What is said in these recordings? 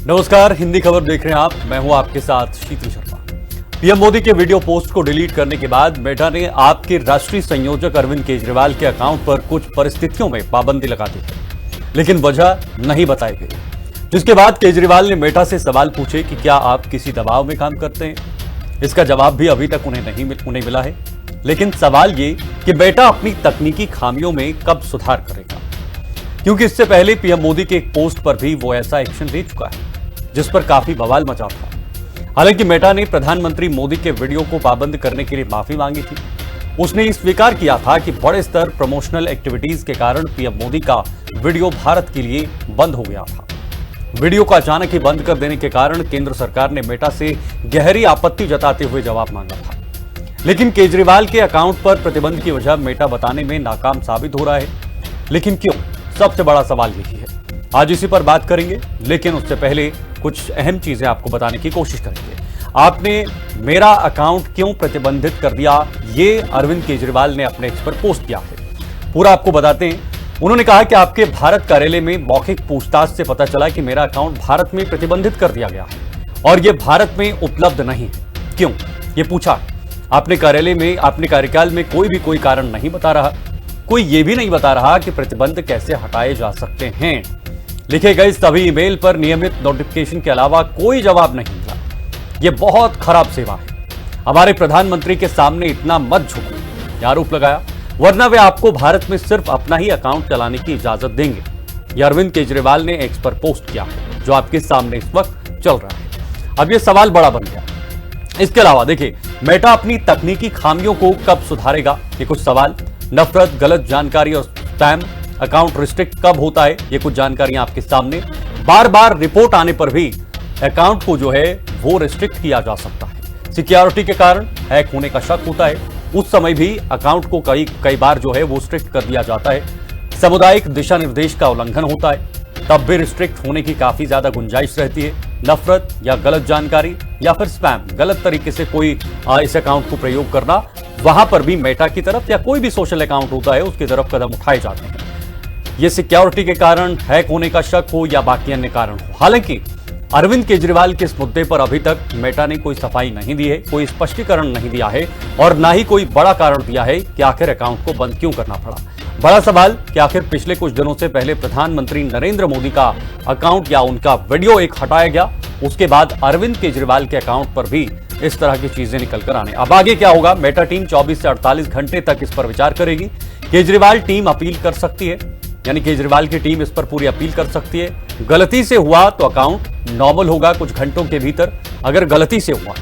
नमस्कार, हिंदी खबर देख रहे हैं आप। मैं हूं आपके साथ शीतल शर्मा। पीएम मोदी के वीडियो पोस्ट को डिलीट करने के बाद मेटा ने आपके राष्ट्रीय संयोजक अरविंद केजरीवाल के अकाउंट पर कुछ परिस्थितियों में पाबंदी लगा दी है, लेकिन वजह नहीं बताई गई। जिसके बाद केजरीवाल ने मेटा से सवाल पूछे कि क्या आप किसी दबाव में काम करते हैं। इसका जवाब भी अभी तक उन्हें मिला है। लेकिन सवाल ये कि मेटा अपनी तकनीकी खामियों में कब सुधार करेगा, क्योंकि इससे पहले पीएम मोदी के एक पोस्ट पर भी वो ऐसा एक्शन ले चुका है जिस पर काफी बवाल मचा था। हालांकि मेटा ने प्रधानमंत्री मोदी के वीडियो को पाबंद करने के लिए माफी मांगी थी। उसने स्वीकार किया था कि बड़े स्तर प्रमोशनल एक्टिविटीज के कारण पीएम मोदी का वीडियो भारत के लिए बंद हो गया था। वीडियो को अचानक ही बंद कर देने के कारण केंद्र सरकार ने मेटा से गहरी आपत्ति जताते हुए जवाब मांगा था। लेकिन केजरीवाल के अकाउंट पर प्रतिबंध की वजह मेटा बताने में नाकाम साबित हो रहा है। लेकिन क्यों? सबसे बड़ा सवाल यही है। आज इसी पर बात करेंगे, लेकिन उससे पहले कुछ अहम चीजें आपको बताने की कोशिश करेंगे। आपने मेरा अकाउंट क्यों प्रतिबंधित कर दिया, ये अरविंद केजरीवाल ने अपने एक्स पर पोस्ट किया है। पूरा आपको बताते हैं। उन्होंने कहा कि आपके भारत कार्यालय में मौखिक पूछताछ से पता चला कि मेरा अकाउंट भारत में प्रतिबंधित कर दिया गया है और यह भारत में उपलब्ध नहीं है। क्यों, ये पूछा। अपने कार्यालय में, अपने कार्यकाल में कोई कारण नहीं बता रहा। कोई ये भी नहीं बता रहा कि प्रतिबंध कैसे हटाए जा सकते हैं। लिखे गए सभी ईमेल पर नियमित नोटिफिकेशन के अलावा कोई जवाब नहीं मिला। यह बहुत खराब सेवा है। हमारे प्रधानमंत्री के सामने इतना मत झुको, यह आरोप लगाया, वरना वे आपको भारत में सिर्फ अपना ही अकाउंट चलाने की इजाजत देंगे। यह अरविंद केजरीवाल ने एक्स पर पोस्ट किया है, जो आपके सामने इस वक्त चल रहा है। अब यह सवाल बड़ा बन गया। इसके अलावा देखिए, मेटा अपनी तकनीकी खामियों को कब सुधारेगा, ये कुछ सवाल। नफरत, गलत जानकारी और स्पैम, अकाउंट रिस्ट्रिक्ट कब होता है, ये कुछ जानकारियां आपके सामने। बार बार रिपोर्ट आने पर भी अकाउंट को जो है वो रिस्ट्रिक्ट किया जा सकता है। सिक्योरिटी के कारण हैक होने का शक होता है, उस समय भी अकाउंट को कई बार जो है वो स्ट्रिक्ट कर दिया जाता है। सामुदायिक दिशा निर्देश का उल्लंघन होता है, तब भी रिस्ट्रिक्ट होने की काफी ज्यादा गुंजाइश रहती है। नफरत या गलत जानकारी या फिर स्पैम, गलत तरीके से कोई इस अकाउंट को प्रयोग करना, वहां पर भी मेटा की तरफ या कोई भी सोशल अकाउंट होता है उसकी तरफ कदम उठाए जाते हैं। ये सिक्योरिटी के कारण, हैक होने का शक हो या बाकी अन्य कारण हो। हालांकि अरविंद केजरीवाल के इस मुद्दे पर अभी तक मेटा ने कोई सफाई नहीं दी है, कोई स्पष्टीकरण नहीं दिया है और ना ही कोई बड़ा कारण दिया है कि आखिर अकाउंट को बंद क्यों करना पड़ा। बड़ा सवाल कि आखिर पिछले कुछ दिनों से पहले प्रधानमंत्री नरेंद्र मोदी का अकाउंट या उनका वीडियो एक हटाया गया, उसके बाद अरविंद केजरीवाल के अकाउंट पर भी इस तरह की चीजें निकल कर आने। अब आगे क्या होगा? मेटा टीम 24 से 48 घंटे तक इस पर विचार करेगी। केजरीवाल टीम अपील कर सकती है, यानी केजरीवाल की टीम इस पर पूरी अपील कर सकती है। गलती से हुआ तो अकाउंट नॉर्मल होगा कुछ घंटों के भीतर। अगर गलती से हुआ,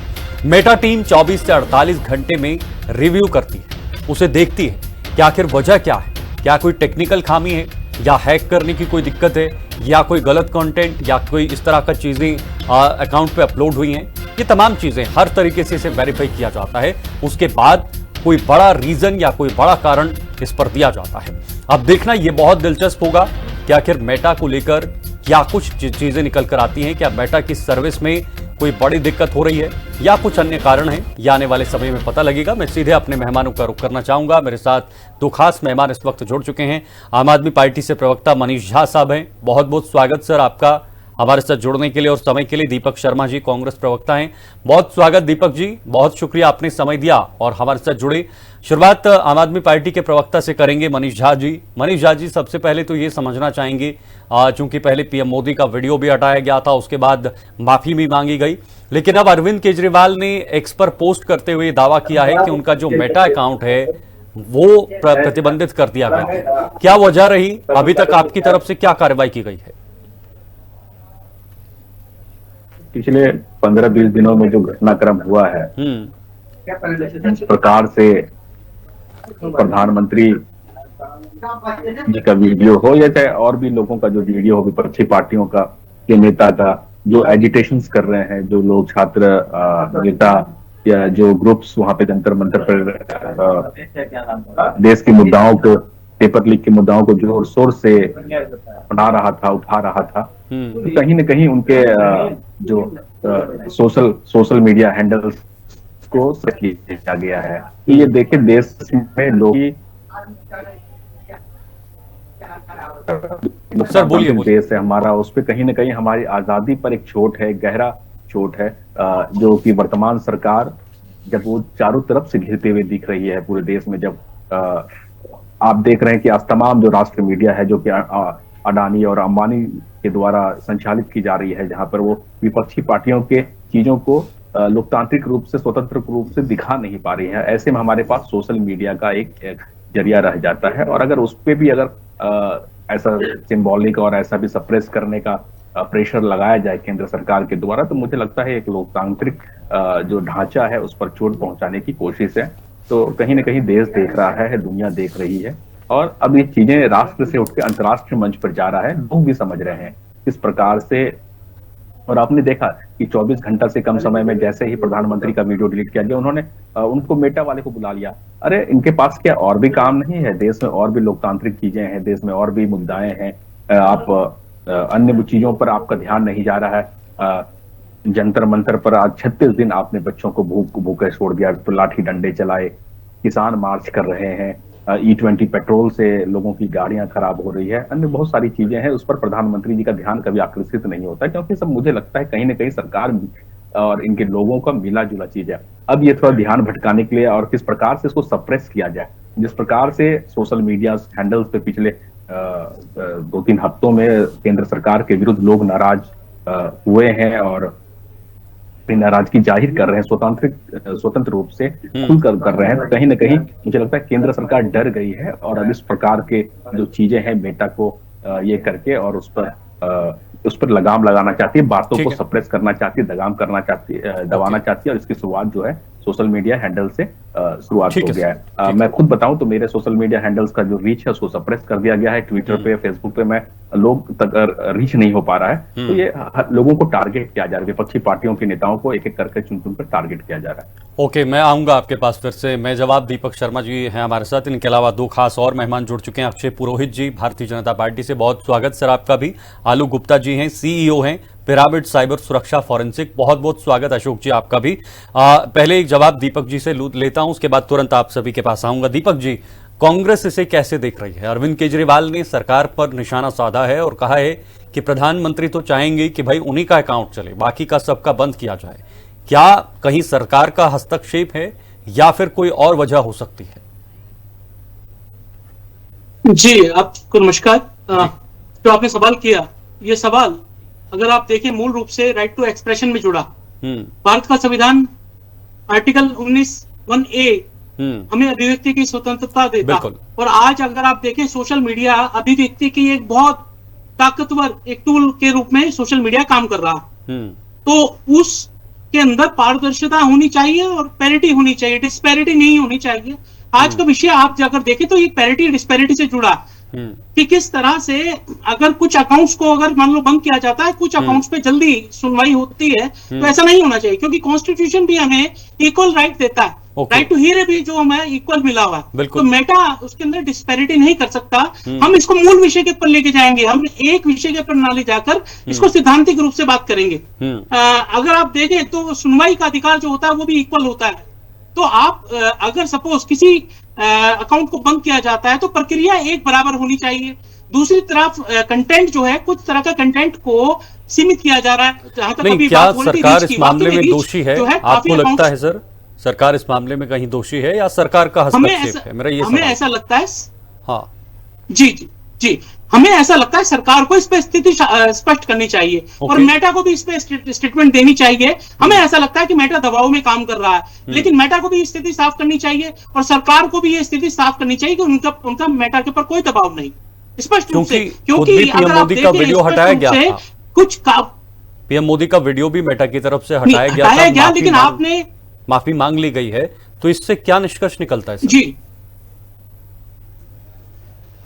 मेटा टीम 24 से 48 घंटे में रिव्यू करती है, उसे देखती है कि आखिर वजह क्या है। क्या कोई टेक्निकल खामी है या हैक करने की कोई दिक्कत है या कोई गलत कंटेंट या कोई इस तरह का चीजें अकाउंट पे अपलोड हुई हैं। ये तमाम चीजें हर तरीके से इसे वेरीफाई किया जाता है। उसके बाद कोई बड़ा रीजन या कोई बड़ा कारण इस पर दिया जाता है। अब देखना ये बहुत दिलचस्प होगा कि आखिर मेटा को लेकर क्या कुछ चीजें निकल कर आती हैं। क्या मेटा की सर्विस में कोई बड़ी दिक्कत हो रही है या कुछ अन्य कारण है, ये आने वाले समय में पता लगेगा। मैं सीधे अपने मेहमानों का रुख करना चाहूंगा। मेरे साथ दो खास मेहमान इस वक्त जुड़ चुके हैं। आम आदमी पार्टी से प्रवक्ता मनीष झा साहब हैं, बहुत बहुत स्वागत सर आपका हमारे साथ जुड़ने के लिए और समय के लिए। दीपक शर्मा जी कांग्रेस प्रवक्ता हैं, बहुत स्वागत दीपक जी, बहुत शुक्रिया आपने समय दिया और हमारे साथ जुड़े। शुरुआत आम आदमी पार्टी के प्रवक्ता से करेंगे, मनीष झा जी। मनीष झा जी, सबसे पहले तो ये समझना चाहेंगे, चूंकि पहले पीएम मोदी का वीडियो भी हटाया गया था, उसके बाद माफी भी मांगी गई, लेकिन अब अरविंद केजरीवाल ने एक्स पर पोस्ट करते हुए दावा किया है कि उनका जो मेटा अकाउंट है वो प्रतिबंधित कर दिया गया है। क्या वजह रही? अभी तक आपकी तरफ से क्या कार्रवाई की गई है? पिछले 15-20 दिनों में जो घटनाक्रम हुआ है, इस प्रकार से प्रधानमंत्री जी का वीडियो हो या चाहे और भी लोगों का जो वीडियो हो, विपक्षी पार्टियों का, के नेता का जो एजिटेशंस कर रहे हैं, जो लोग छात्र नेता या जो ग्रुप्स वहां पे जंतर मंतर पर देश के मुद्दाओं को, पेपर लीक के मुद्दाओं को जोर शोर से उठा रहा था, तो कहीं न कहीं उनके जो सोशल मीडिया हैंडल्स को किया गया है। ये देखिए, देश में लोग सर बोलिए। देश है हमारा, उस पर कहीं ना कहीं हमारी आजादी पर एक चोट है, गहरा चोट है, जो कि वर्तमान सरकार जब वो चारों तरफ से घिरते हुए दिख रही है पूरे देश में, जब आप देख रहे हैं कि आज तमाम जो राष्ट्र मीडिया है जो कि अडानी और अंबानी के द्वारा संचालित की जा रही है, जहां पर वो विपक्षी पार्टियों के चीजों को लोकतांत्रिक रूप से, स्वतंत्र रूप से दिखा नहीं पा रही है। ऐसे में हमारे पास सोशल मीडिया का एक जरिया रह जाता है, और अगर उस पर भी अगर ऐसा सिंबॉलिक और ऐसा भी सप्रेस करने का प्रेशर लगाया जाए केंद्र सरकार के द्वारा, तो मुझे लगता है एक लोकतांत्रिक जो ढांचा है उस पर चोट पहुंचाने की कोशिश है। तो कहीं ना कहीं देश देख रहा है, दुनिया देख रही है, और अब ये चीजें राष्ट्र से उठकर अंतर्राष्ट्रीय मंच पर जा रहा है। लोग भी समझ रहे हैं किस प्रकार से, और आपने देखा कि 24 घंटा से कम समय में जैसे ही प्रधानमंत्री का वीडियो डिलीट किया गया, उन्होंने उनको मेटा वाले को बुला लिया। अरे इनके पास क्या और भी काम नहीं है? देश में और भी लोकतांत्रिक चीजें हैं, देश में और भी मुद्दाएं हैं, आप अन्य चीजों पर आपका ध्यान नहीं जा रहा है। जंतर मंतर पर आज 36 दिन आपने बच्चों को भूखे छोड़ दिया, तो लाठी डंडे चलाए, किसान मार्च कर रहे हैं, E20 पेट्रोल से लोगों की गाड़ियां खराब हो रही है, अन्य बहुत सारी चीजें हैं, उस पर प्रधानमंत्री जी का ध्यान कभी आकर्षित नहीं होता, क्योंकि सब मुझे लगता है कहीं ना कहीं सरकार और इनके लोगों का मिला जुला चीज है। अब ये थोड़ा ध्यान भटकाने के लिए और किस प्रकार से इसको सप्रेस किया जाए, जिस प्रकार से सोशल मीडिया हैंडल्स पे पिछले 2-3 हफ्तों में केंद्र सरकार के विरुद्ध लोग नाराज हुए हैं और अपनी नाराजगी जाहिर कर रहे हैं, स्वतंत्र रूप से खुलकर कर रहे हैं, तो कहीं ना कहीं मुझे लगता है केंद्र सरकार डर गई है, और अब इस प्रकार के जो चीजें हैं मेटा को ये करके और उस पर लगाम लगाना चाहती है, बातों को सप्रेस करना चाहती है, दबाना चाहती है, और इसकी शुरुआत जो है सोशल मीडिया हैंडल से शुरुआत हो गया है। मैं खुद बताऊं तो मेरे सोशल मीडिया हैंडल्स का जो रीच है उसको सप्रेस कर दिया गया है। ट्विटर पे, फेसबुक पे मैं लोग तक रीच नहीं हो पा रहा है, तो ये लोगों को टारगेट किया जा रहा है, विपक्षी पार्टियों के नेताओं को एक एक करके चुन कर टारगेट किया जा रहा है। ओके, मैं आऊंगा आपके पास फिर से। मैं जवाब दीपक शर्मा जी हैं हमारे साथ, इनके अलावा 2 खास और मेहमान जुड़ चुके हैं। अक्षय पुरोहित जी भारतीय जनता पार्टी से, बहुत स्वागत सर आपका भी। आलोक गुप्ता जी हैं, CEO हैं पिरामिड साइबर सुरक्षा फॉरेंसिक, बहुत बहुत स्वागत अशोक जी आपका भी। पहले एक जवाब दीपक जी से लेता हूं, उसके बाद तुरंत आप सभी के पास आऊंगा। दीपक जी, कांग्रेस इसे कैसे देख रही है? अरविंद केजरीवाल ने सरकार पर निशाना साधा है और कहा है कि प्रधानमंत्री तो चाहेंगे कि भाई उन्हीं का अकाउंट चले, बाकी का सबका बंद किया जाए। क्या कहीं सरकार का हस्तक्षेप है या फिर कोई और वजह हो सकती है? जी, आपको नमस्कार। जो आपने सवाल किया, ये सवाल अगर आप देखें मूल रूप से राइट टू एक्सप्रेशन में जुड़ा। भारत का संविधान आर्टिकल 19(1)(a) हमें अभिव्यक्ति की स्वतंत्रता देता, और आज अगर आप देखें सोशल मीडिया अभिव्यक्ति की एक बहुत ताकतवर एक टूल के रूप में सोशल मीडिया काम कर रहा है। तो उसके अंदर पारदर्शिता होनी चाहिए और पैरिटी होनी चाहिए, डिस्पैरिटी नहीं होनी चाहिए। आज का विषय आप जाकर देखें तो ये पैरिटी डिस्पैरिटी से जुड़ा कि किस तरह से अगर कुछ अकाउंट्स को अगर मान लो बंद किया जाता है, कुछ अकाउंट्स पे जल्दी सुनवाई होती है, तो ऐसा नहीं होना चाहिए, क्योंकि कॉन्स्टिट्यूशन भी हमें इक्वल राइट देता है। राइट टू हियर भी जो हमें इक्वल मिला हुआ है, तो मेटा उसके अंदर डिस्पैरिटी नहीं कर सकता। हम इसको मूल विषय के ऊपर लेके जाएंगे, हम एक विषय के ऊपर ना ले जाकर इसको सिद्धांतिक रूप से बात करेंगे। अगर आप देखें तो सुनवाई का अधिकार जो होता है वो भी इक्वल होता है। तो आप अगर सपोज किसी अकाउंट को बंद किया जाता है तो प्रक्रिया एक बराबर होनी चाहिए। दूसरी तरफ कंटेंट जो है, कुछ तरह का कंटेंट को सीमित किया जा रहा है। जहां तक नहीं, क्या सरकार इस मामले में दोषी है? आपको लगता है सर सरकार इस मामले में कहीं दोषी है या सरकार का हस्तक्षेप है? मेरा ये हमें ऐसा लगता है। हाँ जी, हमें ऐसा लगता है सरकार को इस पे स्थिति स्पष्ट करनी चाहिए और मेटा को भी इस पे स्टेटमेंट देनी चाहिए। हमें ऐसा लगता है कि मेटा दबाव में काम कर रहा है, लेकिन मेटा को भी स्थिति साफ करनी चाहिए और सरकार को भी ये स्थिति साफ करनी चाहिए कि उनका मेटा के ऊपर कोई दबाव नहीं, स्पष्ट रूप से। क्योंकि पीएम मोदी का वीडियो हटाया गया, पीएम मोदी का वीडियो भी मेटा की तरफ से हटाया गया, लेकिन आपने माफी मांग ली गई है, तो इससे क्या निष्कर्ष निकलता है? जी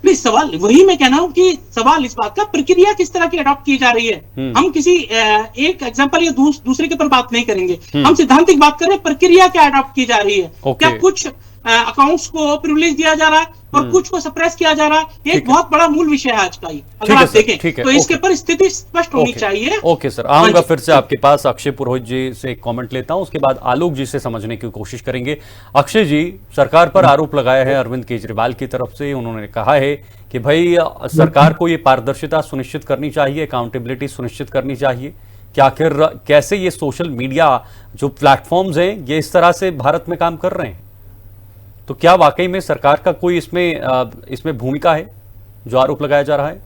प्लीज, सवाल वही मैं कहना हूं कि सवाल इस बात का प्रक्रिया किस तरह की अडॉप्ट की जा रही है। हम किसी एक एग्जांपल या दूसरे के ऊपर बात नहीं करेंगे, हम सिद्धांतिक बात करें, प्रक्रिया क्या अडॉप्ट की जा रही है। क्या कुछ अकाउंट्स को प्रिविलेज दिया जा रहा है और कुछ को सप्रेस किया जा रहा है। ये एक बहुत बड़ा मूल विषय है आज का ही, अगर आप देखें तो इसके ऊपर स्थिति स्पष्ट होनी चाहिए। ओके सर, आऊंगा फिर से आपके पास। अक्षय पुरोहित जी से एक कमेंट लेता हूं, उसके बाद आलोक जी से समझने की कोशिश करेंगे। अक्षय जी, सरकार पर आरोप लगाया है अरविंद केजरीवाल की तरफ से, उन्होंने कहा है कि भाई सरकार को ये पारदर्शिता सुनिश्चित करनी चाहिए, अकाउंटेबिलिटी सुनिश्चित करनी चाहिए कि आखिर कैसे ये सोशल मीडिया जो प्लेटफॉर्म्स हैं ये इस तरह से भारत में काम कर रहे हैं। तो क्या वाकई में सरकार का कोई इसमें भूमिका है जो आरोप लगाया जा रहा है?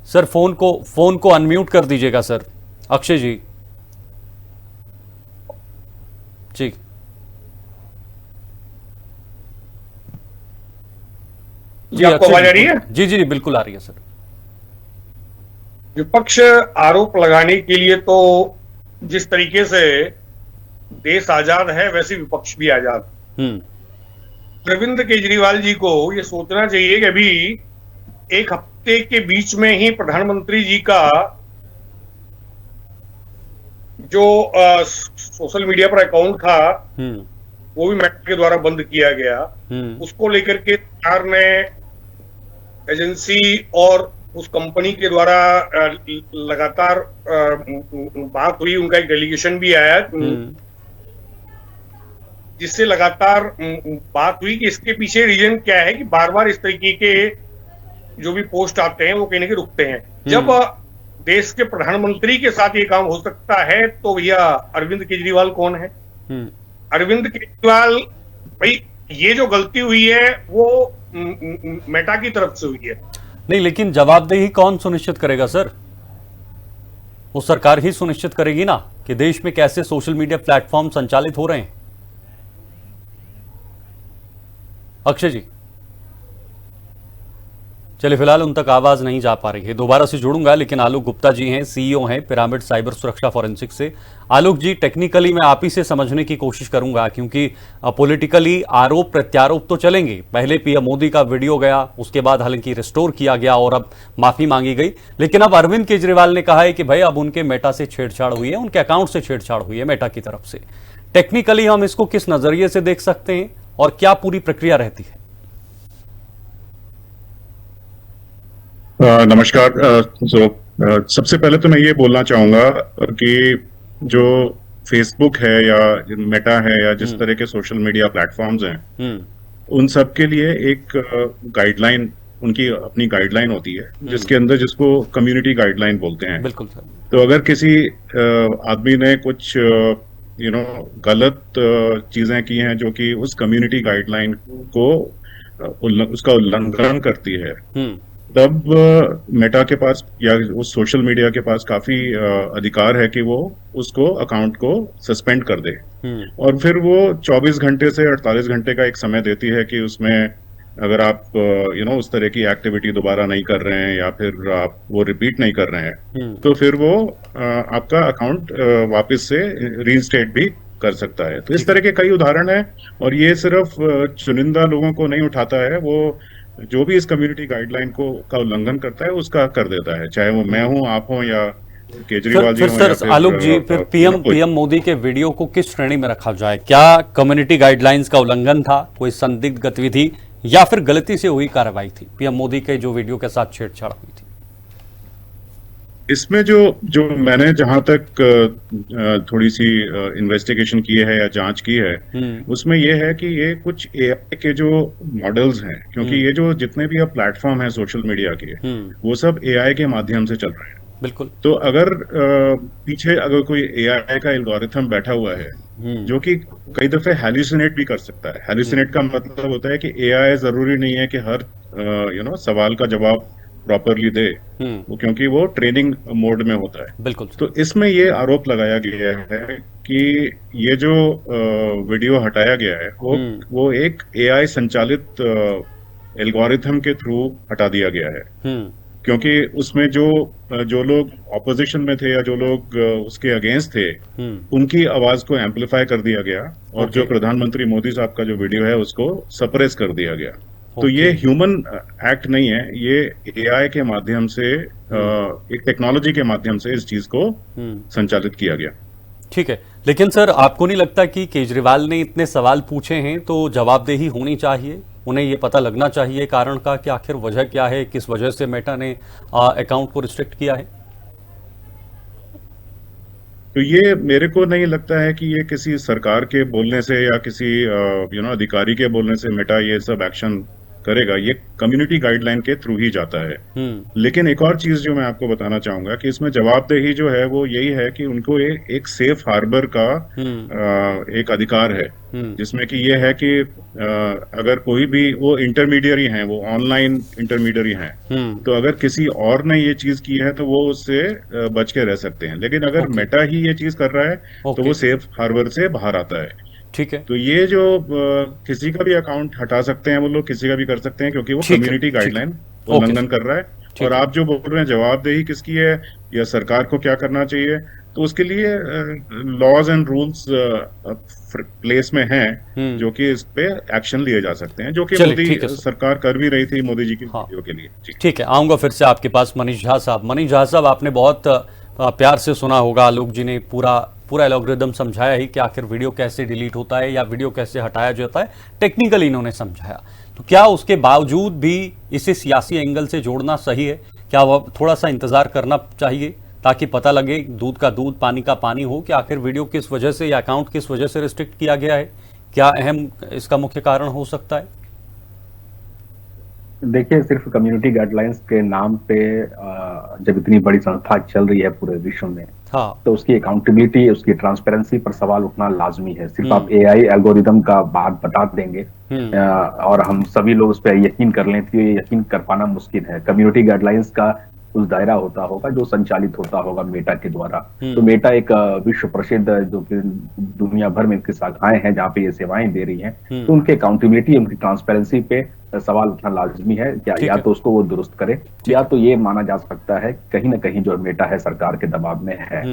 सर फोन को अनम्यूट कर दीजिएगा सर। अक्षय जी जी जी, आपको आवाज आ रही है? जी जी बिल्कुल आ रही है सर। विपक्ष आरोप लगाने के लिए तो जिस तरीके से देश आजाद है वैसे विपक्ष भी आजाद। अरविंद केजरीवाल जी को ये सोचना चाहिए कि अभी एक हफ्ते के बीच में ही प्रधानमंत्री जी का जो सोशल मीडिया पर अकाउंट था वो भी मेटा के द्वारा बंद किया गया। उसको लेकर के सरकार ने एजेंसी और उस कंपनी के द्वारा लगातार बात हुई, उनका एक डेलीगेशन भी आया जिससे लगातार बात हुई कि इसके पीछे रीजन क्या है कि बार बार इस तरीके के जो भी पोस्ट आते हैं वो कहीं ना कहीं रुकते हैं। जब देश के प्रधानमंत्री के साथ ये काम हो सकता है तो भैया अरविंद केजरीवाल कौन है? अरविंद केजरीवाल, भाई ये जो गलती हुई है वो मेटा की तरफ से हुई है। नहीं, लेकिन जवाबदेही कौन सुनिश्चित करेगा सर? वो सरकार ही सुनिश्चित करेगी ना कि देश में कैसे सोशल मीडिया प्लेटफॉर्म संचालित हो रहे हैं। अक्षय जी, चलिए फिलहाल उन तक आवाज नहीं जा पा रही है, दोबारा से जोड़ूंगा। लेकिन आलोक गुप्ता जी हैं, सीईओ हैं पिरामिड साइबर सुरक्षा फॉरेंसिक से। आलोक जी, टेक्निकली मैं आप ही से समझने की कोशिश करूंगा क्योंकि पॉलिटिकली आरोप प्रत्यारोप तो चलेंगे। पहले पीएम मोदी का वीडियो गया, उसके बाद हालांकि रिस्टोर किया गया और अब माफी मांगी गई, लेकिन अब अरविंद केजरीवाल ने कहा है कि भाई अब उनके मेटा से छेड़छाड़ हुई है, उनके अकाउंट से छेड़छाड़ हुई है मेटा की तरफ से। टेक्निकली हम इसको किस नजरिए से देख सकते हैं और क्या पूरी प्रक्रिया रहती है? नमस्कार। सबसे पहले तो मैं ये बोलना चाहूंगा कि जो फेसबुक है या मेटा है या जिस तरह के सोशल मीडिया प्लेटफॉर्म्स हैं उन सब के लिए एक गाइडलाइन, उनकी अपनी गाइडलाइन होती है जिसके अंदर जिसको कम्युनिटी गाइडलाइन बोलते हैं। बिल्कुल सर। तो अगर किसी आदमी ने कुछ गलत चीजें की हैं जो कि उस कम्युनिटी गाइडलाइन को उसका उल्लंघन करती है, तब मेटा के पास या उस सोशल मीडिया के पास काफी अधिकार है कि वो उसको अकाउंट को सस्पेंड कर दे। और फिर वो 24 घंटे से 48 घंटे का एक समय देती है कि उसमें अगर आप उस तरह की एक्टिविटी दोबारा नहीं कर रहे हैं या फिर आप वो रिपीट नहीं कर रहे हैं तो फिर वो आपका अकाउंट वापस से रीइंस्टेट भी कर सकता है। तो इस तरह के कई उदाहरण हैं और ये सिर्फ चुनिंदा लोगों को नहीं उठाता है, वो जो भी इस कम्युनिटी गाइडलाइन का उल्लंघन करता है उसका कर देता है, चाहे वो मैं हूं, आप हों या केजरीवाल जी हों। सर आलोक जी, फिर पीएम मोदी के वीडियो को किस श्रेणी में रखा जाए? क्या कम्युनिटी गाइडलाइंस का उल्लंघन था, कोई संदिग्ध गतिविधि, या फिर गलती से हुई कार्रवाई थी पीएम मोदी के जो वीडियो के साथ छेड़छाड़ हुई थी? इसमें जो मैंने जहां तक थोड़ी सी इन्वेस्टिगेशन की है या जांच की है उसमें यह है कि ये कुछ एआई के जो मॉडल्स हैं, क्योंकि ये जो जितने भी अब प्लेटफॉर्म हैं सोशल मीडिया के वो सब एआई के माध्यम से चल रहे हैं। बिल्कुल। तो अगर पीछे अगर कोई एआई का एल्गोरिथम बैठा हुआ है जो कि कई दफे हैल्यूसिनेट भी कर सकता है। हैल्यूसिनेट का मतलब होता है कि एआई जरूरी नहीं है कि हर सवाल का जवाब प्रॉपरली दे, वो क्योंकि वो ट्रेनिंग मोड में होता है। बिल्कुल। तो इसमें ये आरोप लगाया गया है कि ये जो वीडियो हटाया गया है वो एक एआई संचालित एल्गोरिथम के थ्रू हटा दिया गया है, क्योंकि उसमें जो लोग ऑपोजिशन में थे या जो लोग उसके अगेंस्ट थे उनकी आवाज को एम्पलीफाई कर दिया गया और जो प्रधानमंत्री मोदी साहब का जो वीडियो है उसको सप्रेस कर दिया गया। तो ये ह्यूमन एक्ट नहीं है, ये एआई के माध्यम से एक टेक्नोलॉजी के माध्यम से इस चीज को संचालित किया गया। ठीक है, लेकिन सर आपको नहीं लगता कि केजरीवाल ने इतने सवाल पूछे हैं तो जवाबदेही होनी चाहिए, उन्हें ये पता लगना चाहिए कारण का कि आखिर वजह क्या है, किस वजह से मेटा ने अकाउंट को रिस्ट्रिक्ट किया है? तो ये मेरे को नहीं लगता है कि ये किसी सरकार के बोलने से या किसी अधिकारी के बोलने से मेटा ये सब एक्शन करेगा, ये कम्युनिटी गाइडलाइन के थ्रू ही जाता है। लेकिन एक और चीज जो मैं आपको बताना चाहूंगा कि इसमें जवाबदेही जो है वो यही है कि उनको एक सेफ हार्बर का एक अधिकार है, जिसमें कि ये है कि अगर कोई भी वो इंटरमीडियरी हैं, वो ऑनलाइन इंटरमीडियरी हैं, तो अगर किसी और ने ये चीज की है तो वो उससे बच के रह सकते हैं। लेकिन अगर मेटा ही ये चीज कर रहा है तो वो सेफ हार्बर से बाहर आता है। ठीक है, तो ये जो किसी का भी अकाउंट हटा सकते हैं वो लोग, किसी का भी कर सकते हैं, क्योंकि वो कम्युनिटी गाइडलाइन उल्लंघन कर रहा है। और आप जो बोल रहे हैं जवाबदेही किसकी है या सरकार को क्या करना चाहिए, तो उसके लिए लॉज एंड रूल्स प्लेस में हैं जो कि इस पे एक्शन लिए जा सकते हैं, जो कि मोदी सरकार कर भी रही थी मोदी जी की वीडियो के लिए। ठीक है, आऊंगा फिर से आपके पास मनीष झा साहब। मनीष झा साहब, आपने बहुत प्यार से सुना होगा, आलोक जी ने पूरा एल्गोरिदम समझाया ही कि आखिर वीडियो कैसे डिलीट होता है या वीडियो कैसे हटाया जाता है, टेक्निकली इन्होंने समझाया। तो क्या उसके बावजूद भी इसे सियासी एंगल से जोड़ना सही है? क्या वह थोड़ा सा इंतजार करना चाहिए ताकि पता लगे, दूध का दूध पानी का पानी हो, कि आखिर वीडियो किस वजह से या अकाउंट किस वजह से रिस्ट्रिक्ट किया गया है? क्या अहम इसका मुख्य कारण हो सकता है? देखिए, सिर्फ कम्युनिटी गाइडलाइंस के नाम पे जब इतनी बड़ी संस्था चल रही है पूरे विश्व में, तो उसकी अकाउंटेबिलिटी, उसकी ट्रांसपेरेंसी पर सवाल उठना लाजमी है। सिर्फ आप एआई एल्गोरिदम का बात बता देंगे और हम सभी लोग उस पर यकीन कर लें तो ये यकीन कर पाना मुश्किल है। कम्युनिटी गाइडलाइंस का कुछ दायरा होता होगा जो संचालित होता होगा मेटा के द्वारा। तो मेटा एक विश्व प्रसिद्ध, जो कि दुनिया भर में इसकी शाखाएं हैं जहाँ पे ये सेवाएं दे रही हैं, तो उनके अकाउंटेबिलिटी, उनकी ट्रांसपेरेंसी पे सवाल उठना लाजमी है। क्या या तो उसको वो दुरुस्त करे, या तो ये माना जा सकता है कहीं ना कहीं जो मेटा है सरकार के दबाव में है।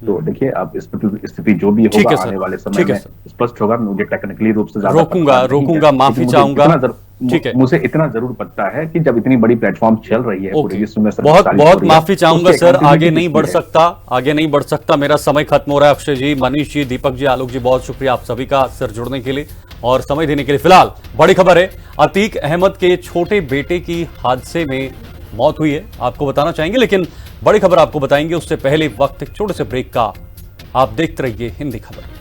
तो देखिए, अब स्थिति जो भी होगा आने वाले समय में स्पष्ट होगा। मुझे टेक्निकली रूप से रोकूंगा, माफी चाहूंगा। ठीक है, मुझे इतना जरूर पता है कि जब इतनी बड़ी प्लेटफॉर्म चल रही है पूरे विश्व में, बहुत माफी चाहूंगा सर, आगे नहीं बढ़ सकता, मेरा समय खत्म हो रहा है। अक्षय जी, मनीष जी, दीपक जी, आलोक जी, बहुत शुक्रिया आप सभी का सर जुड़ने के लिए और समय देने के लिए। फिलहाल बड़ी खबर है, अतीक अहमद के छोटे बेटे की हादसे में मौत हुई है, आपको बताना चाहेंगे, लेकिन बड़ी खबर आपको बताएंगे उससे पहले वक्त एक छोटे से ब्रेक का। आप देखते रहिए हिंदी खबर।